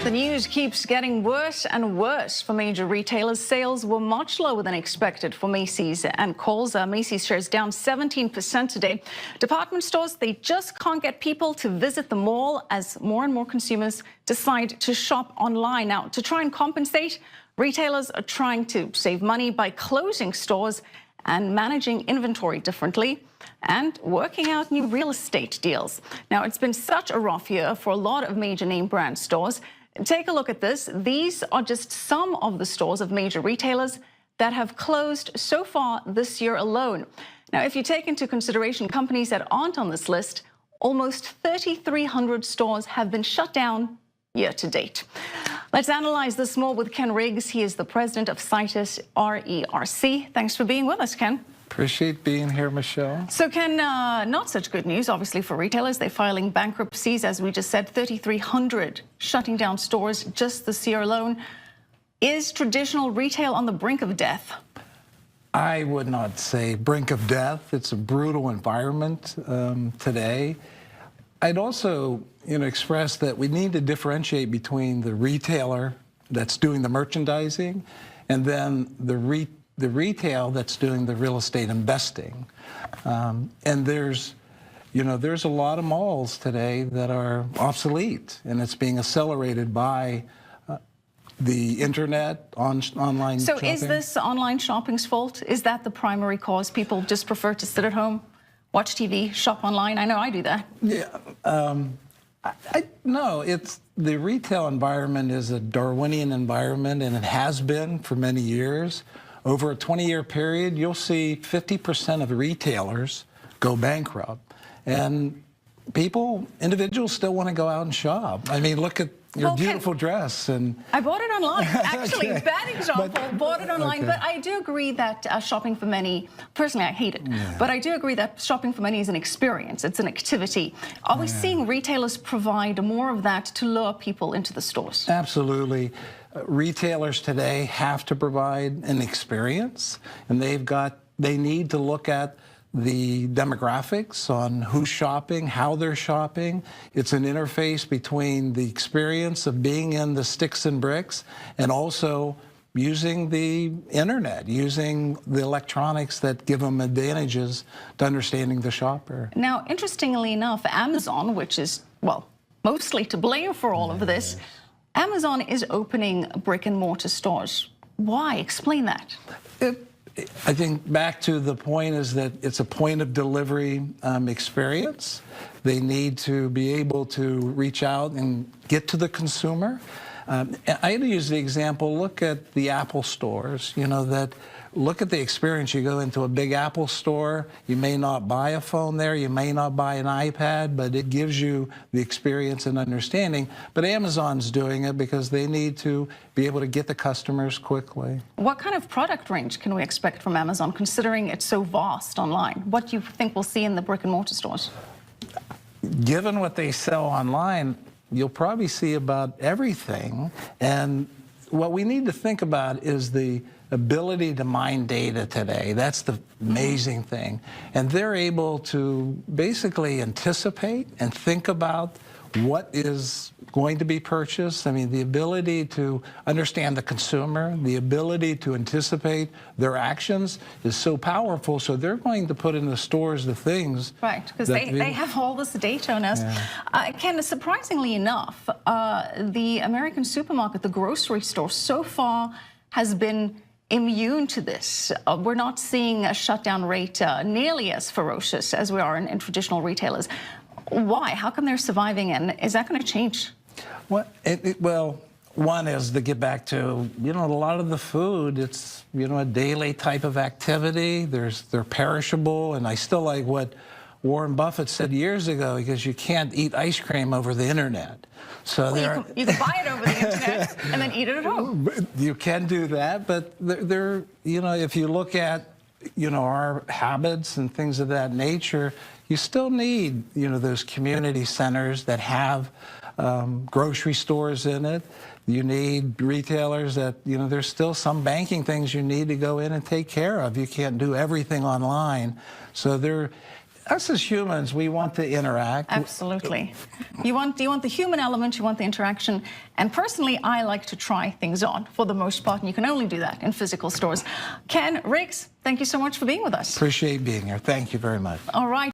The news keeps getting worse and worse for major retailers. Sales were much lower than expected for Macy's and Kohl's. Macy's shares down 17% today. Department stores, they just can't get people to visit the mall as more and more consumers decide to shop online. Now, to try and compensate, retailers are trying to save money by closing stores and managing inventory differently and working out new real estate deals. Now, it's been such a rough year for a lot of major name brand stores. Take a look at this. These are just some of the stores of major retailers that have closed so far this year alone. Now, if you take into consideration companies that aren't on this list, almost 3,300 stores have been shut down year to date. Let's analyze this more with Ken Riggs. He is the president of Situs, RERC. Thanks for being with us, Ken. Appreciate being here, Michelle. So, Ken, not such good news, obviously, for retailers. They're filing bankruptcies, as we just said, 3,300 shutting down stores just this year alone. Is traditional retail on the brink of death? I would not say brink of death. It's a brutal environment today. I'd also, express that we need to differentiate between the retailer that's doing the merchandising and then the retail that's doing the real estate investing. And there's a lot of malls today that are obsolete, and it's being accelerated by the internet, online So shopping. Is this online shopping's fault? Is that the primary cause? People just prefer to sit at home, watch TV, shop online? I know I do that. Yeah. No, it's the retail environment is a Darwinian environment, and it has been for many years. Over a 20-year period, you'll see 50% of the retailers go bankrupt. And individuals still want to go out and shop. I mean, look at your beautiful dress. And I bought it online. Actually, Okay. Bad example, bought it online. Okay. But I do agree that shopping for many, personally, I hate it. Yeah. But I do agree that shopping for many is an experience. It's an activity. Are we seeing retailers provide more of that to lure people into the stores? Absolutely. Retailers today have to provide an experience, and they need to look at the demographics on who's shopping, how they're shopping. It's an interface between the experience of being in the sticks and bricks and also using the internet, using the electronics that give them advantages to understanding the shopper. Now, interestingly enough, Amazon, which is, well, mostly to blame for all of this, Amazon is opening brick and mortar stores. Why? Explain that. I think back to the point is that it's a point of delivery experience. They need to be able to reach out and get to the consumer. I use the example, look at the Apple stores, look at the experience. You go into a big Apple store, you may not buy a phone there, you may not buy an iPad, but it gives you the experience and understanding. But Amazon's doing it because they need to be able to get the customers quickly. What kind of product range can we expect from Amazon, considering it's so vast online? What do you think we'll see in the brick and mortar stores? Given what they sell online, you'll probably see about everything. And what we need to think about is the ability to mine data today. That's the amazing thing. And they're able to basically anticipate and think about what is going to be purchased. I mean, the ability to understand the consumer, the ability to anticipate their actions is so powerful. So they're going to put in the stores the things. Right, because they have all this data on us. Yeah. Ken, surprisingly enough, the American supermarket, the grocery store, so far has been immune to this. We're not seeing a shutdown rate nearly as ferocious as we are in traditional retailers. Why? How come they're surviving, and is that going to change? Well, one is to get back to, a lot of the food, it's, a daily type of activity. They're perishable, and I still like what Warren Buffett said years ago, because you can't eat ice cream over the internet. So you can buy it over the internet and then eat it at home. You can do that, but if you look at, our habits and things of that nature, you still need, those community centers that have grocery stores in it. You need retailers that, there's still some banking things you need to go in and take care of. You can't do everything online. So us as humans, we want to interact. Absolutely. You want the human element, you want the interaction. And personally, I like to try things on for the most part, and you can only do that in physical stores. Ken, Riggs, thank you so much for being with us. Appreciate being here. Thank you very much. All right.